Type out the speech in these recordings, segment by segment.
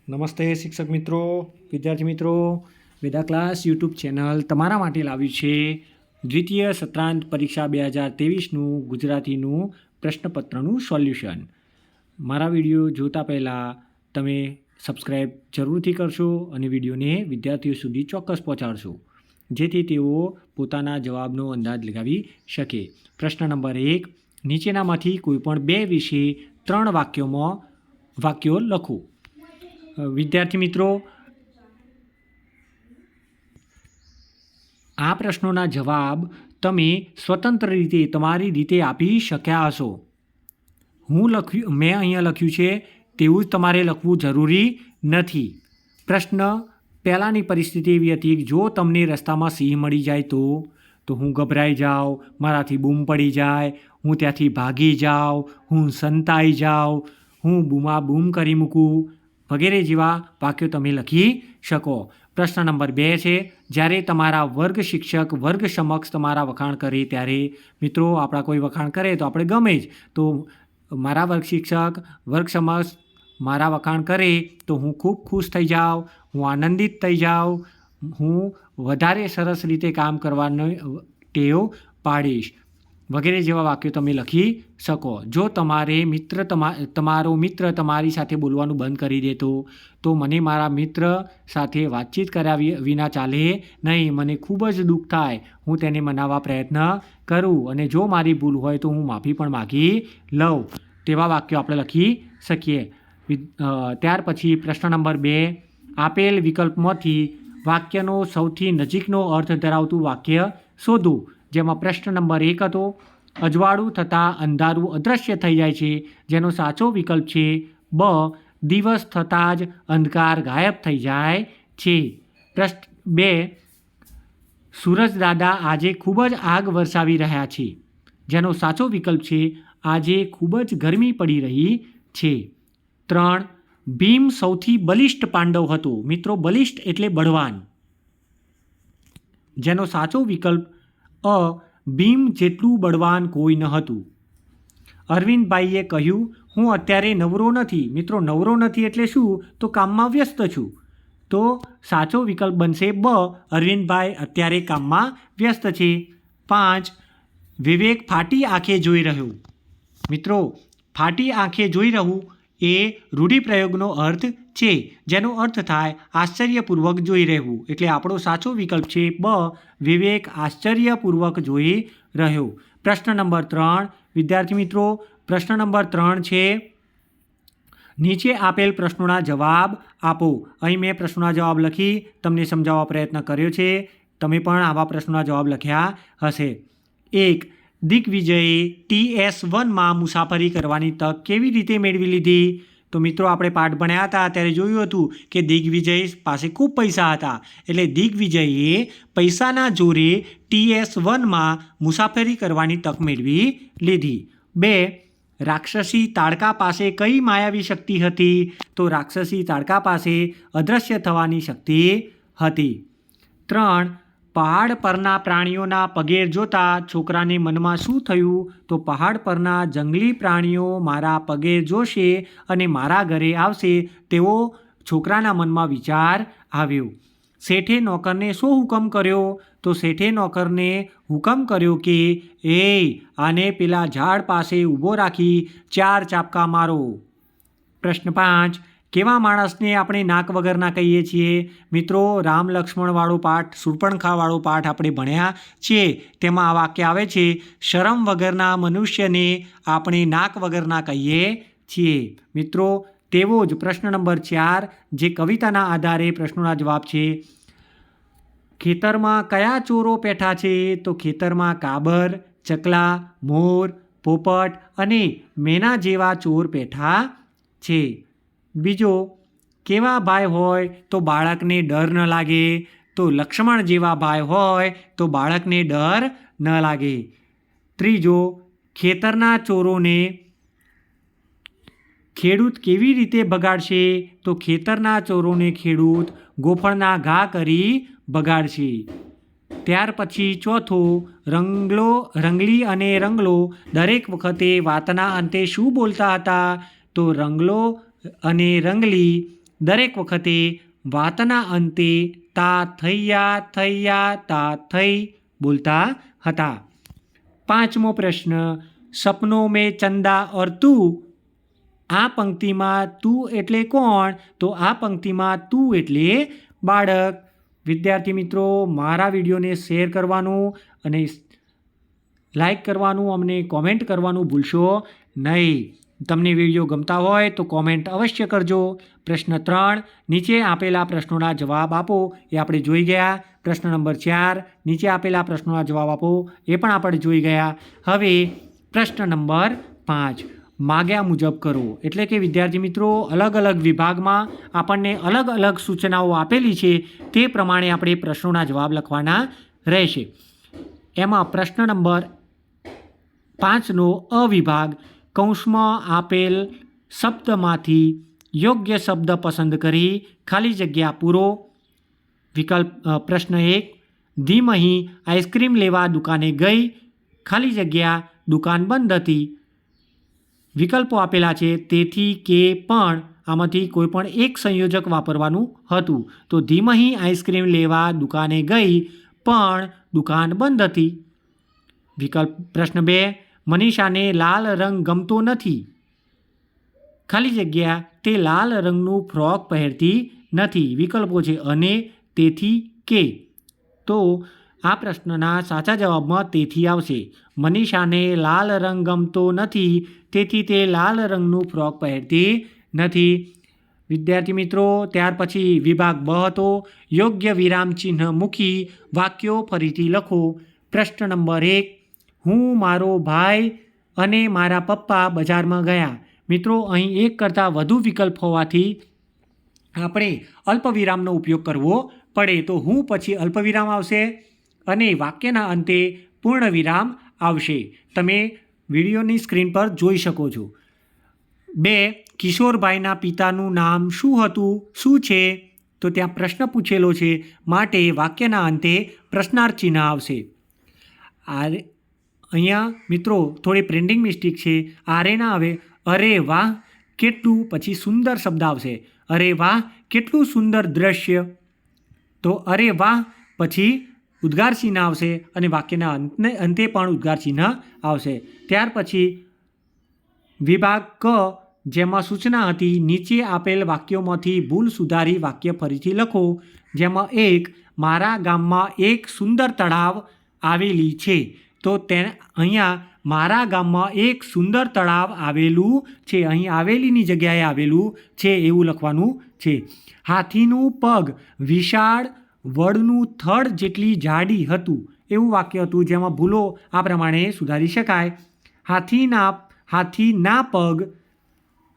નમસ્તે શિક્ષક મિત્રો, વિદ્યાર્થી મિત્રો, વેદા ક્લાસ યુટ્યુબ ચેનલ તમારા માટે લાવ્યું છે દ્વિતીય સત્રાંત પરીક્ષા 2023નું ગુજરાતીનું પ્રશ્નપત્રનું સોલ્યુશન. મારા વિડીયો જોતા પહેલાં તમે સબસ્ક્રાઈબ જરૂરથી કરશો અને વિડીયોને વિદ્યાર્થીઓ સુધી ચોક્કસ પહોંચાડશો જેથી તેઓ પોતાના જવાબનો અંદાજ લગાવી શકે. પ્રશ્ન નંબર 1, નીચેનામાંથી કોઈપણ બે વિશે 3 વાક્યો લખો. વિદ્યાર્થી મિત્રો, આ પ્રશ્નોના જવાબ તમે સ્વતંત્ર રીતે તમારી રીતે આપી શક્યા હશો. મેં અહીંયા લખ્યું છે તેવું જ તમારે લખવું જરૂરી નથી. પ્રશ્ન પહેલાંની પરિસ્થિતિ એવી હતી કે જો તમને રસ્તામાં સિંહ મળી જાય તો હું ગભરાઈ જાઉં, મારાથી બૂમ પડી જાય, હું ત્યાંથી ભાગી જાઉં, હું સંતાઈ જાઉં, હું બૂમાબૂમ કરી મૂકું વગેરે જેવા વાક્યો તમે લખી શકો. પ્રશ્ન નંબર 2 છે, જ્યારે તમારા વર્ગ શિક્ષક વર્ગ સમક્ષ તમારા વખાણ કરે ત્યારે મિત્રો આપણા કોઈ વખાણ કરે તો આપણે ગમે જ. તો મારા વર્ગ શિક્ષક વર્ગ સમક્ષ મારા વખાણ કરે તો હું ખૂબ ખુશ થઈ જાઉં, હું આનંદિત થઈ જાઉં, હું વધારે સરસ રીતે કામ કરવાનો ટેવ પાડીશ વગેરે જેવા વાક્યો તમે લખી શકો. જો તમારો મિત્ર તમારી સાથે બોલવાનું બંધ કરી દેતો તો મને મારા મિત્ર સાથે વાતચીત કર્યા વિના ચાલે નહીં. મને ખૂબ જ દુઃખ થાય, હું તેને મનાવવા પ્રયત્ન કરું અને જો મારી ભૂલ હોય તો હું માફી પણ માગી લઉં. તેવા વાક્યો આપણે લખી શકીએ. ત્યાર પછી પ્રશ્ન નંબર 2, આપેલ વિકલ્પમાંથી વાક્યનો સૌથી નજીકનો અર્થ ધરાવતું વાક્ય શોધો. જેમાં પ્રશ્ન નંબર 1 હતો, અજવાળું થતાં અંધારું અદૃશ્ય થઈ જાય છે, જેનો સાચો વિકલ્પ છે બ, દિવસ થતાં જ અંધકાર ગાયબ થઈ જાય છે. પ્રશ્ન 2, સૂરજ દાદા આજે ખૂબ જ આગ વરસાવી રહ્યા છે, જેનો સાચો વિકલ્પ છે આજે ખૂબ જ ગરમી પડી રહી છે. 3, ભીમ સૌથી બલિષ્ઠ પાંડવ હતો. મિત્રો, બલિષ્ઠ એટલે બળવાન, જેનો સાચો વિકલ્પ અ, ભીમ જેટલું બળવાન કોઈ ન હતું. અરવિંદભાઈએ કહ્યું, હું અત્યારે નવરો નથી. મિત્રો, નવરો નથી એટલે શું? તો કામમાં વ્યસ્ત છું. તો સાચો વિકલ્પ બનશે બ, અરવિંદભાઈ અત્યારે કામમાં વ્યસ્ત છે. 5, વિવેક ફાટી આંખે જોઈ રહ્યો. મિત્રો, ફાટી આંખે જોઈ રહ્યું એ રૂઢિપ્રયોગનો અર્થ છે, જેનો અર્થ થાય આશ્ચર્યપૂર્વક જોઈ રહેવું. એટલે આપણો સાચો વિકલ્પ છે બ, વિવેક આશ્ચર્યપૂર્વક જોઈ રહ્યો. પ્રશ્ન નંબર 3, વિદ્યાર્થી મિત્રો, પ્રશ્ન નંબર 3 છે, નીચે આપેલ પ્રશ્નોના જવાબ આપો. અહીં મેં પ્રશ્નોના જવાબ લખી તમને સમજાવવા પ્રયત્ન કર્યો છે. તમે પણ આવા પ્રશ્નોના જવાબ લખ્યા હશે. 1, દિગ્વિજયે TS1માં મુસાફરી કરવાની તક કેવી રીતે મેળવી લીધી? તો મિત્રો, આપણે પાઠ ભણ્યા હતા ત્યારે જોયું હતું કે દિગ્વિજય પાસે ખૂબ પૈસા હતા, એટલે દિગ્વિજયે પૈસાના જોરે TS1માં મુસાફરી કરવાની તક મેળવી લીધી. 2, રાક્ષસી તાડકા પાસે કઈ માયાવી શક્તિ હતી? તો રાક્ષસી તાડકા પાસે અદૃશ્ય થવાની શક્તિ હતી. 3, પહાડ પરના પ્રાણીઓના પગેર જોતા છોકરાને મનમાં શું થયું? તો પહાડ પરના જંગલી પ્રાણીઓ મારા પગેર જોશે અને મારા ઘરે આવશે તેવો છોકરાના મનમાં વિચાર આવ્યો. શેઠે નોકરને શું હુકમ કર્યો? તો શેઠે નોકરને હુકમ કર્યો કે આને પેલા ઝાડ પાસે ઊભો રાખી 4 ચાપકા મારો. પ્રશ્ન 5, કેવા માણસને આપણે નાક વગરના કહીએ છીએ? મિત્રો, રામ લક્ષ્મણવાળો પાઠ, શૂર્પણખાવાળો પાઠ આપણે ભણ્યા છીએ. તેમાં આ વાક્ય આવે છે, શરમ વગરના મનુષ્યને આપણે નાક વગરના કહીએ છીએ. મિત્રો, તેવો જ પ્રશ્ન નંબર 4, જે કવિતાના આધારે પ્રશ્નોના જવાબ છે, ખેતરમાં કયા ચોરો બેઠા છે? તો ખેતરમાં કાબર, ચકલા, મોર, પોપટ અને મેના જેવા ચોર બેઠા છે. બીજો, કેવા ભાઈ હોય તો બાળકને ડર ન લાગે? તો લક્ષ્મણ જેવા ભાઈ હોય તો બાળકને ડર ન લાગે. ત્રીજો, ખેતરના ચોરોને ખેડૂત કેવી રીતે ભગાડશે? તો ખેતરના ચોરોને ખેડૂત ગોફળના ઘા કરી ભગાડશે. ત્યાર પછી ચોથો, રંગલી અને રંગલો દરેક વખતે વાતના અંતે શું બોલતા હતા? તો રંગલો અને રંગલી દરેક વખતે વાતના અંતે તા થૈયા તા થઈ બોલતા હતા. 5મો પ્રશ્ન, સપનો મેં ચંદા ઓર તું. આ પંક્તિમાં તું એટલે કોણ? તો આ પંક્તિમાં તું એટલે બાળક. વિદ્યાર્થી મિત્રો, મારા વિડીયોને શેર કરવાનું અને લાઈક કરવાનું, અમને કોમેન્ટ કરવાનું ભૂલશો નહીં. તમને વિડીયો ગમતા હોય તો કોમેન્ટ અવશ્ય કરજો. પ્રશ્ન 3, નીચે આપેલા પ્રશ્નોના જવાબ આપો. એ આપણે જોઈ ગયા. પ્રશ્ન નંબર 4, નીચે આપેલા પ્રશ્નોના જવાબ આપો. એ પણ આપણે જોઈ ગયા. હવે પ્રશ્ન નંબર 5, માગ્યા મુજબ કરો. એટલે કે વિદ્યાર્થી મિત્રો, અલગ અલગ વિભાગમાં આપણને અલગ અલગ સૂચનાઓ આપેલી છે, તે પ્રમાણે આપણે પ્રશ્નોના જવાબ લખવાના રહેશે. એમાં પ્રશ્ન નંબર 5નો અ વિભાગ, કૌંસમાં આપેલ શબ્દમાંથી યોગ્ય શબ્દ પસંદ કરી ખાલી જગ્યા પૂરો. વિકલ્પ પ્રશ્ન 1, ધીમહી આઈસ્ક્રીમ લેવા દુકાને ગઈ, ખાલી જગ્યા દુકાન બંધ હતી. વિકલ્પો આપેલા છે, તેથી કે પણ. આમાંથી કોઈ પણ એક સંયોજક વાપરવાનું હતું. તો ધીમહી આઈસ્ક્રીમ લેવા દુકાને ગઈ પણ દુકાન બંધ હતી. વિકલ્પ પ્રશ્ન 2, મનીષાને લાલ રંગ ગમતો નથી, ખાલી જગ્યા તે લાલ રંગનું ફ્રોક પહેરતી નથી. વિકલ્પો છે અને, તેથી, કે. તો આ પ્રશ્નના સાચા જવાબમાં તેથી આવશે. મનીષાને લાલ રંગ ગમતો નથી, તેથી તે લાલ રંગનું ફ્રોક પહેરતી નથી. વિદ્યાર્થી મિત્રો, ત્યાર પછી વિભાગ બ હતો. યોગ્ય વિરામ ચિહ્ન મૂકી વાક્યો ફરીથી લખો. પ્રશ્ન નંબર 1, હું, મારો ભાઈ અને મારા પપ્પા બજારમાં ગયા. મિત્રો, અહીં એક કરતાં વધુ વિકલ્પ હોવાથી આપણે અલ્પવિરામનો ઉપયોગ કરવો પડે. તો હું પછી અલ્પવિરામ આવશે અને વાક્યના અંતે પૂર્ણ વિરામ આવશે. તમે વિડીયોની સ્ક્રીન પર જોઈ શકો છો. 2, કિશોરભાઈના પિતાનું નામ શું હતું, શું છે? તો ત્યાં પ્રશ્ન પૂછેલો છે, માટે વાક્યના અંતે પ્રશ્નાર્થ ચિહ્ન આવશે. અહીંયા મિત્રો થોડી પ્રિન્ટિંગ મિસ્ટેક છે. આરે ના આવે, અરે વાહ કેટલું, પછી સુંદર શબ્દ આવશે. અરે વાહ કેટલું સુંદર દ્રશ્ય. તો અરે વાહ પછી ઉદ્ગાર ચિહ્ન આવશે અને વાક્યના અંતે પણ ઉદ્ગાર ચિહ્ન આવશે. ત્યાર પછી વિભાગ ક, જેમાં સૂચના હતી, નીચે આપેલ વાક્યોમાંથી ભૂલ સુધારી વાક્ય ફરીથી લખો. જેમાં 1, મારા ગામમાં એક સુંદર તળાવ આવેલી છે. તો અહીંયા મારા ગામમાં એક સુંદર તળાવ આવેલું છે. અહીં આવેલીની જગ્યાએ આવેલું છે એવું લખવાનું છે. હાથીનું પગ વિશાળ વડનું થડ જેટલી જાડી હતું, એવું વાક્ય હતું, જેમાં ભૂલો આ પ્રમાણે સુધારી શકાય. હાથીના પગ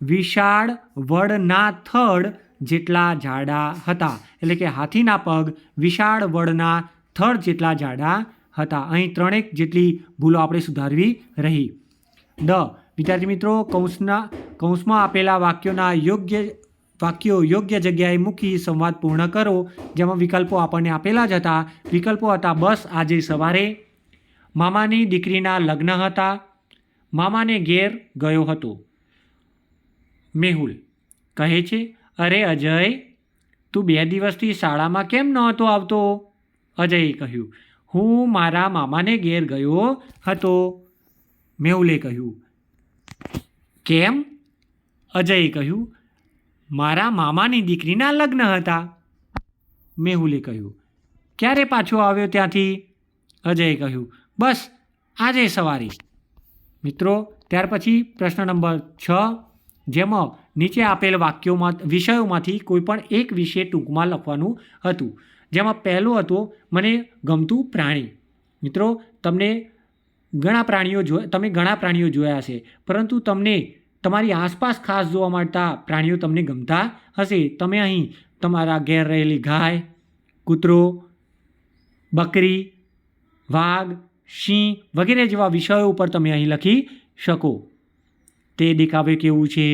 વિશાળ વડના થડ જેટલા જાડા હતા. એટલે કે હાથીના પગ વિશાળ વડના થડ જેટલા જાડા હતા. અહીં 3 જેટલી ભૂલો આપણે સુધારવી રહી. ડ, વિદ્યાર્થી મિત્રો, કૌંસમાં આપેલા વાક્યો યોગ્ય જગ્યાએ મૂકી સંવાદ પૂર્ણ કરો. જેમાં વિકલ્પો આપણને આપેલા જ હતા. વિકલ્પો હતા, બસ આજે સવારે, મામાની દીકરીના લગ્ન હતા, મામાને ઘેર ગયો હતો. મેહુલ કહે છે, અરે અજય, તું 2 દિવસથી શાળામાં કેમ નહોતો આવતો? અજયે કહ્યું, હું મારા મામાને ઘેર ગયો હતો. મેહુલે કહ્યું, કેમ? અજયે કહ્યું, મારા મામાની દીકરીના લગ્ન હતા. મેહુલે કહ્યું, ક્યારે પાછો આવ્યો ત્યાંથી? અજયે કહ્યું, બસ આજે સવારે. મિત્રો, ત્યાર પછી પ્રશ્ન નંબર 6, જેમાં નીચે આપેલ વિષયોમાંથી કોઈ પણ એક વિશે ટૂંકમાં લખવાનું હતું. જેમાં પહેલું હતું, મને ગમતું પ્રાણી. મિત્રો, તમે ઘણા પ્રાણીઓ જોયા હશે, પરંતુ તમને તમારી આસપાસ ખાસ જોવા મળતા પ્રાણીઓ તમને ગમતા હશે. તમે અહીં તમારા ઘેર રહેલી ગાય, કૂતરો, બકરી, વાઘ, સિંહ વગેરે જેવા વિષયો ઉપર તમે અહીં લખી શકો. તે દેખાવે કેવું છે,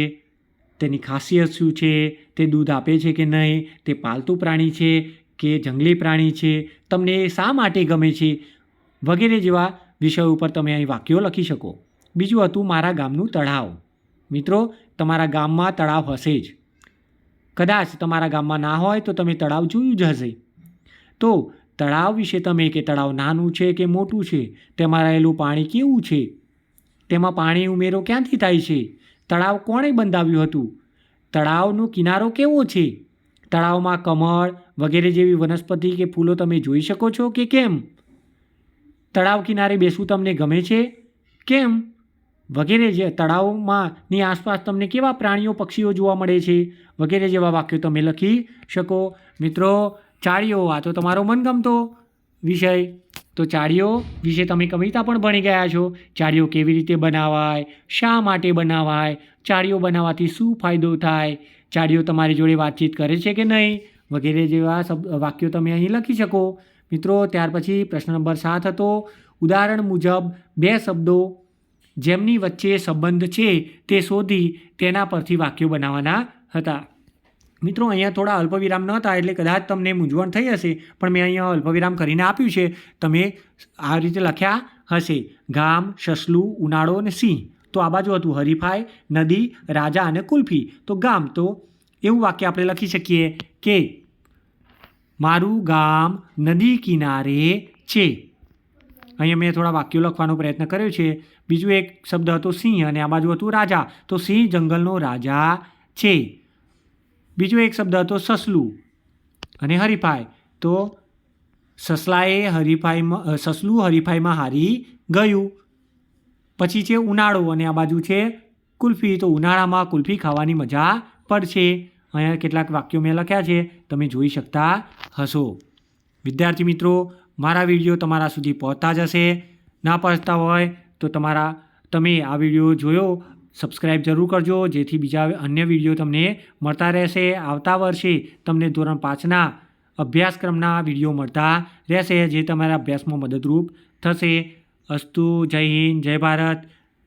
તેની ખાસિયત શું છે, તે દૂધ આપે છે કે નહીં, તે પાલતુ પ્રાણી છે કે જંગલી પ્રાણી છે, તમને શા માટે ગમે છે, વગેરે જેવા વિષયો ઉપર તમે અહીં વાક્યો લખી શકો. બીજું હતું, મારા ગામનું તળાવ. મિત્રો, તમારા ગામમાં તળાવ હશે જ. કદાચ તમારા ગામમાં ના હોય તો તમે તળાવ જોયું જ હશે. તો તળાવ વિશે તમે કે તળાવ નાનું છે કે મોટું છે, તેમાં રહેલું પાણી કેવું છે, તેમાં પાણી ઉમેરો ક્યાંથી થાય છે, તળાવ કોણે બંધાવ્યું હતું, તળાવનો કિનારો કેવો છે, તળાવમાં કમળ વગેરે જેવી વનસ્પતિ કે ફૂલો તમે જોઈ શકો છો કે કેમ, તળાવ કિનારે બેસવું તમને ગમે છે કેમ, વગેરે જે તળાવમાંની આસપાસ તમને કેવા પ્રાણીઓ પક્ષીઓ જોવા મળે છે વગેરે જેવા વાક્યો તમે લખી શકો. મિત્રો, ચાળીઓ આ તો તમારો મનગમતો વિષય. તો ચાળીઓ વિશે તમે કવિતા પણ ભણી ગયા છો. ચાળીઓ કેવી રીતે બનાવાય, શા માટે બનાવાય, ચાળીઓ બનાવવાથી શું ફાયદો થાય, ચાળીઓ તમારી જોડે વાતચીત કરે છે કે નહીં વગેરે જેવા વાક્યો તમે અહીં લખી શકો. મિત્રો, ત્યાર પછી પ્રશ્ન નંબર 7 હતો, ઉદાહરણ મુજબ 2 શબ્દો જેમની વચ્ચે સંબંધ છે તે શોધી તેના પરથી વાક્યો બનાવવાના હતા. મિત્રો, અહીંયા થોડા અલ્પવિરામ ન હતા એટલે કદાચ તમને મૂંઝવણ થઈ હશે, પણ મેં અહીંયા અલ્પવિરામ કરીને આપ્યું છે. તમે આ રીતે લખ્યા હશે, ગામ, સસલું, ઉનાળો અને સિંહ. તો આ બાજુ હતું હરીફાઈ, નદી, રાજા અને કુલ્ફી. તો ગામ, તો એવું વાક્ય આપણે લખી શકીએ કે મારું ગામ નદી કિનારે છે. અહીંયા મેં થોડા વાક્યો લખવાનો પ્રયત્ન કર્યો છે. બીજું એક શબ્દ હતો સિંહ અને આ બાજુ હતું રાજા. તો સિંહ જંગલનો રાજા છે. બીજો એક શબ્દ હતો સસલું અને હરીફાઈ. તો સસલું હરીફાઈમાં હારી ગયું. પછી છે ઉનાળો અને આ બાજુ છે કુલ્ફી. તો ઉનાળામાં કુલ્ફી ખાવાની મજા પડશે. અહીંયા કેટલાક વાક્યો મેં લખ્યા છે, તમે જોઈ શકતા હશો. વિદ્યાર્થી મિત્રો, મારા વિડીયો તમારા સુધી પહોંચતા જશે. ના પહોંચતા હોય તો તમે આ વિડીયો જોયો, સબસ્ક્રાઈબ જરૂર કરજો, જેથી બીજા અન્ય વિડીયો તમને મળતા રહેશે. આવતા વર્ષે તમને ધોરણ 5ના અભ્યાસક્રમના વિડીયો મળતા રહેશે, જે તમારા અભ્યાસમાં મદદરૂપ થશે. અસ્તુ. જય હિન્દ, જય ભારત.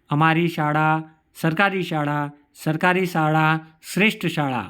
અમારી શાળા સરકારી શાળા શ્રેષ્ઠ શાળા.